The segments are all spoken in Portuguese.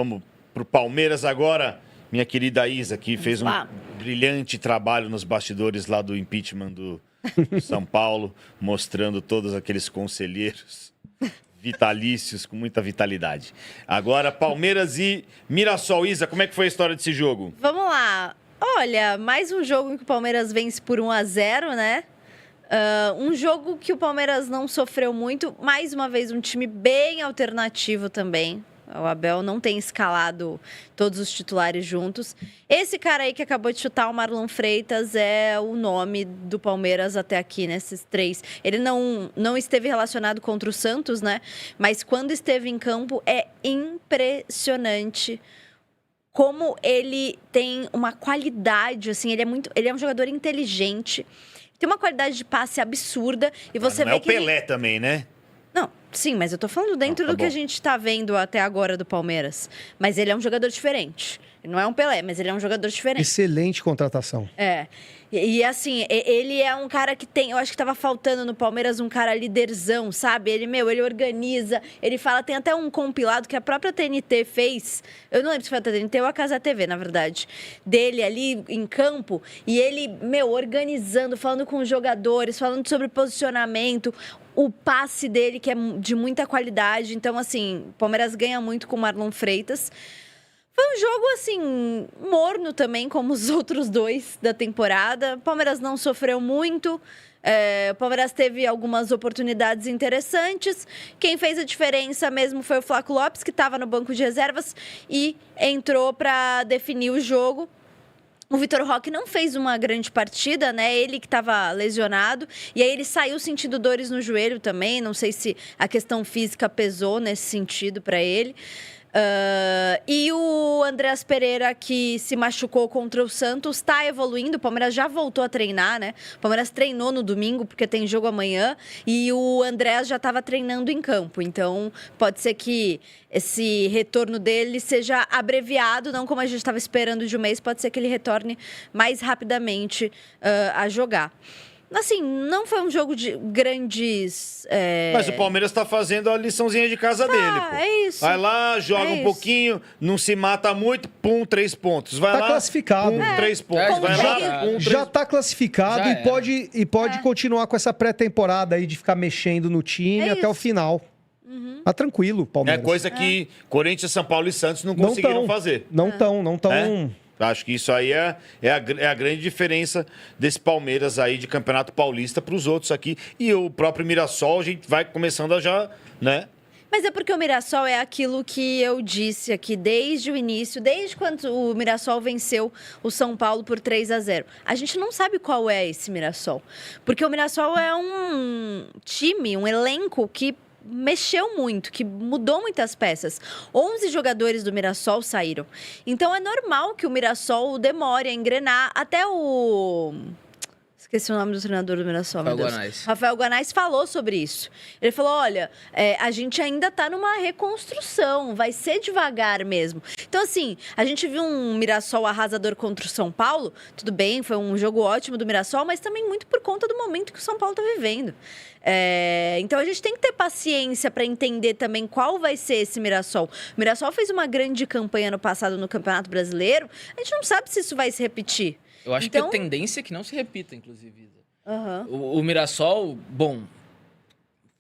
Vamos pro Palmeiras agora. Minha querida Isa, que fez um brilhante trabalho nos bastidores lá do impeachment do São Paulo, mostrando todos aqueles conselheiros vitalícios com muita vitalidade. Agora, Palmeiras e Mirassol. Isa, como é que foi a história desse jogo? Vamos lá. Olha, mais um jogo em que o Palmeiras vence por 1-0, né? Um jogo que o Palmeiras não sofreu muito. Mais uma vez, um time bem alternativo também. O Abel não tem escalado todos os titulares juntos. Esse cara aí que acabou de chutar, o Marlon Freitas, é o nome do Palmeiras até aqui, nesses 3. Ele não esteve relacionado contra o Santos, né? Mas quando esteve em campo, é impressionante como ele tem uma qualidade, assim, ele é um jogador inteligente, tem uma qualidade de passe absurda. E você vê não é o que Pelé também, né? Não, sim, mas eu tô falando dentro do que a gente tá vendo até agora do Palmeiras. Mas ele é um jogador diferente. Ele não é um Pelé, mas ele é um jogador diferente. Excelente contratação. É. E assim, ele é um cara que tem... Eu acho que tava faltando no Palmeiras um cara liderzão, sabe? Ele organiza, ele fala... Tem até um compilado que a própria TNT fez. Eu não lembro se foi a TNT ou a Casa TV, na verdade. Dele ali em campo. E ele, organizando, falando com os jogadores, falando sobre posicionamento... O passe dele, que é de muita qualidade. Então, assim, o Palmeiras ganha muito com o Marlon Freitas. Foi um jogo, assim, morno também, como os outros 2 da temporada. O Palmeiras não sofreu muito. O Palmeiras teve algumas oportunidades interessantes. Quem fez a diferença mesmo foi o Flaco Lopes, que estava no banco de reservas e entrou para definir o jogo. O Vitor Roque não fez uma grande partida, né? Ele que estava lesionado. E aí ele saiu sentindo dores no joelho também. Não sei se a questão física pesou nesse sentido para ele. E o Andreas Pereira, que se machucou contra o Santos, está evoluindo. O Palmeiras já voltou a treinar, né? O Palmeiras treinou no domingo, porque tem jogo amanhã. E o Andreas já estava treinando em campo. Então, pode ser que esse retorno dele seja abreviado, não como a gente estava esperando de um mês. Pode ser que ele retorne mais rapidamente a jogar. Assim, não foi um jogo de grandes... Mas o Palmeiras tá fazendo a liçãozinha de casa dele, pô. É isso. Vai lá, joga um pouquinho, não se mata muito, 3 pontos. Vai lá, classificado. 3 pontos. Vai lá, 3... Já tá classificado e pode continuar com essa pré-temporada aí de ficar mexendo no time até o final. Tá tranquilo, Palmeiras. É coisa que Corinthians, São Paulo e Santos não conseguiram fazer. Não estão. Acho que isso aí é a grande diferença desse Palmeiras aí de Campeonato Paulista para os outros aqui. E o próprio Mirassol, a gente vai começando a já, né? Mas é porque o Mirassol é aquilo que eu disse aqui desde o início, desde quando o Mirassol venceu o São Paulo por 3-0. A gente não sabe qual é esse Mirassol. Porque o Mirassol é um time, um elenco que mexeu muito, que mudou muitas peças. 11 jogadores do Mirassol saíram. Então é normal que o Mirassol demore a engrenar. Até o... Esqueci o nome do treinador do Mirassol, meu Deus. Rafael Guanais falou sobre isso. Ele falou, olha, a gente ainda está numa reconstrução, vai ser devagar mesmo. Então, assim, a gente viu um Mirassol arrasador contra o São Paulo, tudo bem, foi um jogo ótimo do Mirassol, mas também muito por conta do momento que o São Paulo está vivendo. Então, a gente tem que ter paciência para entender também qual vai ser esse Mirassol. O Mirassol fez uma grande campanha no passado no Campeonato Brasileiro, a gente não sabe se isso vai se repetir. Eu acho que a tendência é que não se repita, inclusive. O Mirassol, bom,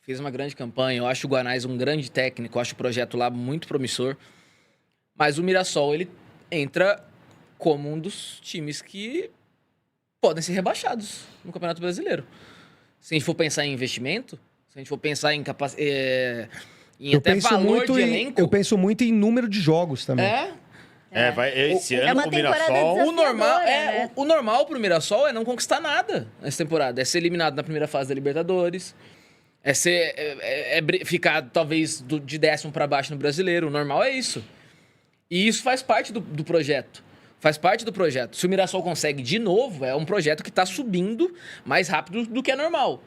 fez uma grande campanha. Eu acho o Guanais um grande técnico. Eu acho o projeto lá muito promissor. Mas o Mirassol, ele entra como um dos times que podem ser rebaixados no Campeonato Brasileiro. Se a gente for pensar em investimento, se a gente for pensar em até valor de elenco... Eu penso muito em número de jogos também. Esse ano o Mirassol... O normal pro Mirassol é não conquistar nada nessa temporada. É ser eliminado na primeira fase da Libertadores. Ficar, talvez, de 10º para baixo no Brasileiro. O normal é isso. E isso faz parte do projeto. Faz parte do projeto. Se o Mirassol consegue de novo, é um projeto que está subindo mais rápido do que é normal.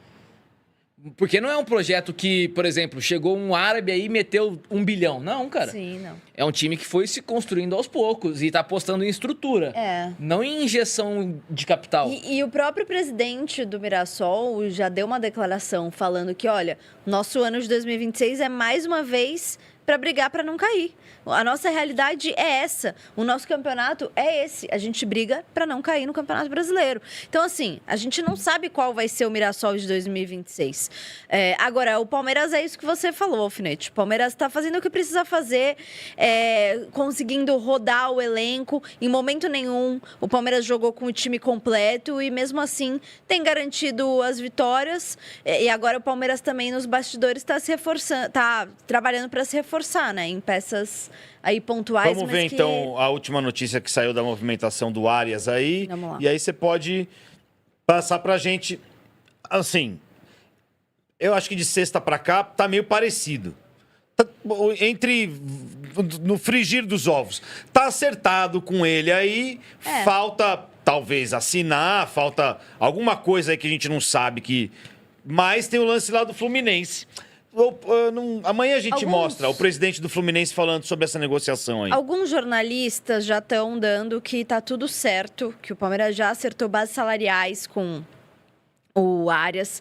Porque não é um projeto que, por exemplo, chegou um árabe aí e meteu 1 bilhão. Não, cara. Sim, não. É um time que foi se construindo aos poucos e está apostando em estrutura. Não em injeção de capital. E o próprio presidente do Mirassol já deu uma declaração falando que, olha, nosso ano de 2026 é mais uma vez para brigar para não cair. A nossa realidade é essa. O nosso campeonato é esse. A gente briga para não cair no Campeonato Brasileiro. Então, assim, a gente não sabe qual vai ser o Mirassol de 2026. Agora, o Palmeiras é isso que você falou, Alfinete. O Palmeiras está fazendo o que precisa fazer, conseguindo rodar o elenco. Em momento nenhum, o Palmeiras jogou com o time completo e, mesmo assim, tem garantido as vitórias. E agora o Palmeiras também, nos bastidores, está se reforçando, está trabalhando para se reforçar, né? Em peças aí pontuais. Vamos ver, então, a última notícia que saiu da movimentação do Arias aí. Vamos lá. E aí você pode passar pra gente. Assim, eu acho que de sexta pra cá tá meio parecido. No frigir dos ovos. Tá acertado com ele aí. Falta, talvez, assinar. Falta alguma coisa aí que a gente não sabe que... Mas tem o lance lá do Fluminense. Amanhã a gente mostra o presidente do Fluminense falando sobre essa negociação aí. Alguns jornalistas já estão dando que tá tudo certo, que o Palmeiras já acertou bases salariais com o Arias.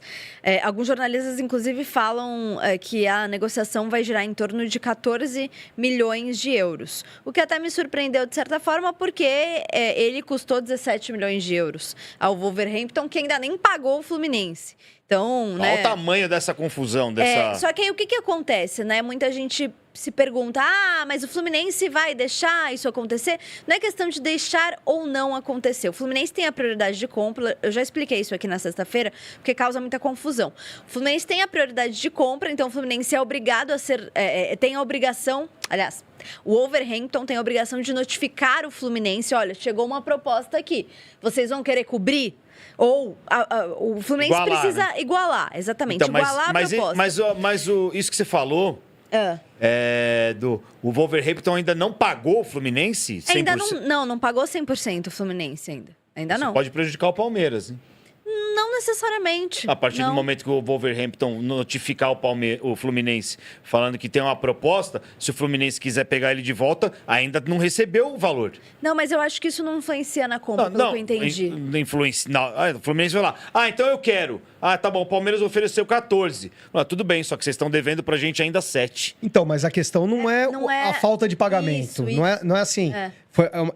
Alguns jornalistas, inclusive, falam que a negociação vai girar em torno de 14 milhões de euros. O que até me surpreendeu, de certa forma, porque ele custou 17 milhões de euros ao Wolverhampton, que ainda nem pagou o Fluminense. Então, Olha o tamanho dessa confusão. Só que aí o que acontece, né? Muita gente se pergunta, mas o Fluminense vai deixar isso acontecer? Não é questão de deixar ou não acontecer. O Fluminense tem a prioridade de compra, eu já expliquei isso aqui na sexta-feira, porque causa muita confusão. O Fluminense tem a prioridade de compra, então o Fluminense é obrigado a ser, tem a obrigação, aliás, o Wolverhampton tem a obrigação de notificar o Fluminense, olha, chegou uma proposta aqui, vocês vão querer cobrir? Ou o Fluminense precisa igualar, exatamente, então, igualar a proposta. Mas isso que você falou, o Wolverhampton ainda não pagou o Fluminense 100%? Ainda não pagou 100% o Fluminense ainda. Ainda não. Pode prejudicar o Palmeiras, hein? Não necessariamente. A partir do momento que o Wolverhampton notificar o Fluminense falando que tem uma proposta, se o Fluminense quiser pegar ele de volta, ainda não recebeu o valor. Não, mas eu acho que isso não influencia na compra, pelo que eu entendi. Não influencia. O Fluminense vai lá. Então eu quero. Tá bom, o Palmeiras ofereceu 14. Tudo bem, só que vocês estão devendo pra gente ainda 7. Então, mas a questão não é a falta de pagamento. Isso. Não é assim.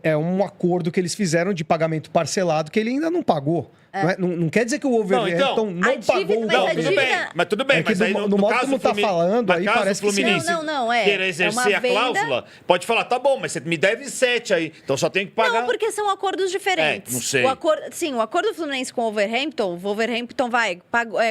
É um acordo que eles fizeram de pagamento parcelado que ele ainda não pagou. Não quer dizer que o Wolverhampton não pagou o valor. Tudo bem. Mas aí no modo como tá falando, aí parece que Fluminense queira exercer a cláusula, pode falar, tá bom, mas você me deve 7 aí, então só tem que pagar. Não, porque são acordos diferentes. Não sei. O acordo do Fluminense com o Wolverhampton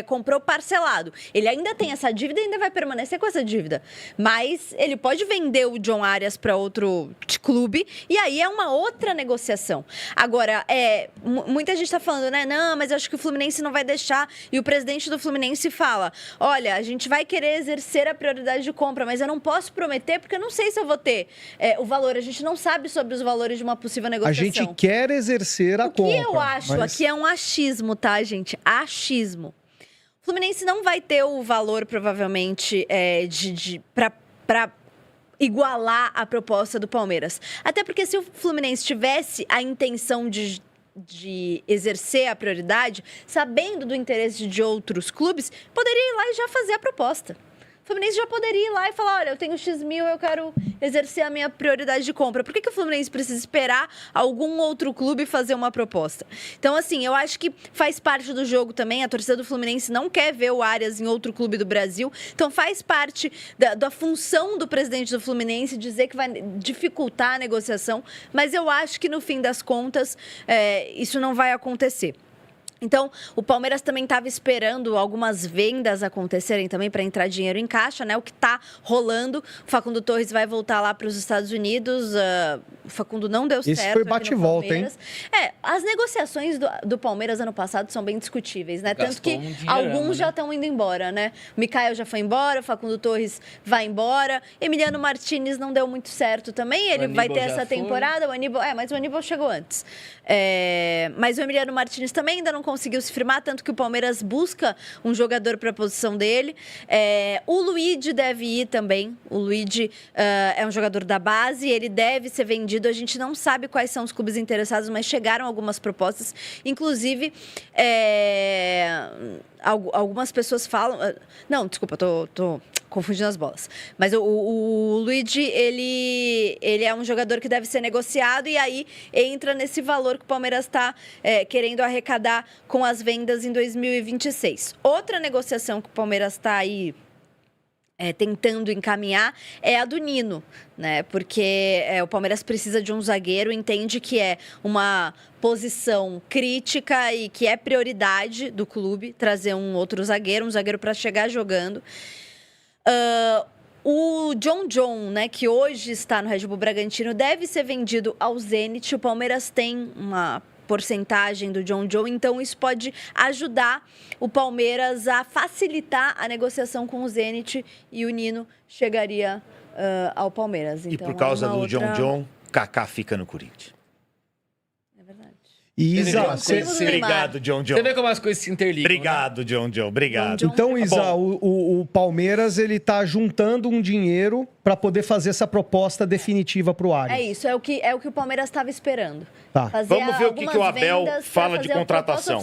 comprou parcelado. Ele ainda tem essa dívida e ainda vai permanecer com essa dívida. Mas ele pode vender o John Arias para outro clube e aí é uma outra negociação. Agora, muita gente tá falando, né? Não, mas eu acho que o Fluminense não vai deixar. E o presidente do Fluminense fala, olha, a gente vai querer exercer a prioridade de compra, mas eu não posso prometer porque eu não sei se eu vou ter o valor. A gente não sabe sobre os valores de uma possível negociação. A gente quer exercer a compra. O que eu acho aqui é um achismo, tá, gente? Achismo. O Fluminense não vai ter o valor, provavelmente, para igualar a proposta do Palmeiras. Até porque se o Fluminense tivesse a intenção de exercer a prioridade, sabendo do interesse de outros clubes, poderia ir lá e já fazer a proposta. O Fluminense já poderia ir lá e falar, olha, eu tenho X mil, eu quero exercer a minha prioridade de compra. Por que o Fluminense precisa esperar algum outro clube fazer uma proposta? Então, assim, eu acho que faz parte do jogo também. A torcida do Fluminense não quer ver o Arias em outro clube do Brasil. Então, faz parte da função do presidente do Fluminense dizer que vai dificultar a negociação. Mas eu acho que, no fim das contas, isso não vai acontecer. Então, o Palmeiras também estava esperando algumas vendas acontecerem também para entrar dinheiro em caixa, né? O que está rolando. O Facundo Torres vai voltar lá para os Estados Unidos. O Facundo não deu certo. Isso foi bate-volta, hein? As negociações do Palmeiras ano passado são bem discutíveis, né? Tanto que alguns já estão indo embora, né? O Mikael já foi embora, o Facundo Torres vai embora. Emiliano Martinez não deu muito certo também. Ele vai ter essa temporada. O Aníbal, mas o Aníbal chegou antes. Mas o Emiliano Martinez também ainda não conseguiu se firmar, tanto que o Palmeiras busca um jogador para a posição dele. O Luigi deve ir também. O Luigi é um jogador da base, ele deve ser vendido. A gente não sabe quais são os clubes interessados, mas chegaram algumas propostas. Inclusive, algumas pessoas falam... Não, desculpa, tô confundindo as bolas. Mas o Luigi, ele é um jogador que deve ser negociado e aí entra nesse valor que o Palmeiras está querendo arrecadar com as vendas em 2026. Outra negociação que o Palmeiras está aí tentando encaminhar é a do Nino, né? Porque o Palmeiras precisa de um zagueiro, entende que é uma posição crítica e que é prioridade do clube trazer um outro zagueiro, um zagueiro para chegar jogando. O John, né, que hoje está no Red Bull Bragantino, deve ser vendido ao Zenit. O Palmeiras tem uma porcentagem do John, então isso pode ajudar o Palmeiras a facilitar a negociação com o Zenit e o Nino chegaria ao Palmeiras. E por causa do John, Kaká fica no Corinthians. É verdade. Isa, obrigado, John. Você vê como as coisas se interligam. Obrigado, né? John. Obrigado. Então, Isa, o Palmeiras ele tá juntando um dinheiro para poder fazer essa proposta definitiva para o Arias. É isso, é o que o Palmeiras estava esperando. Tá. Vamos ver o que o Abel fala de contratação.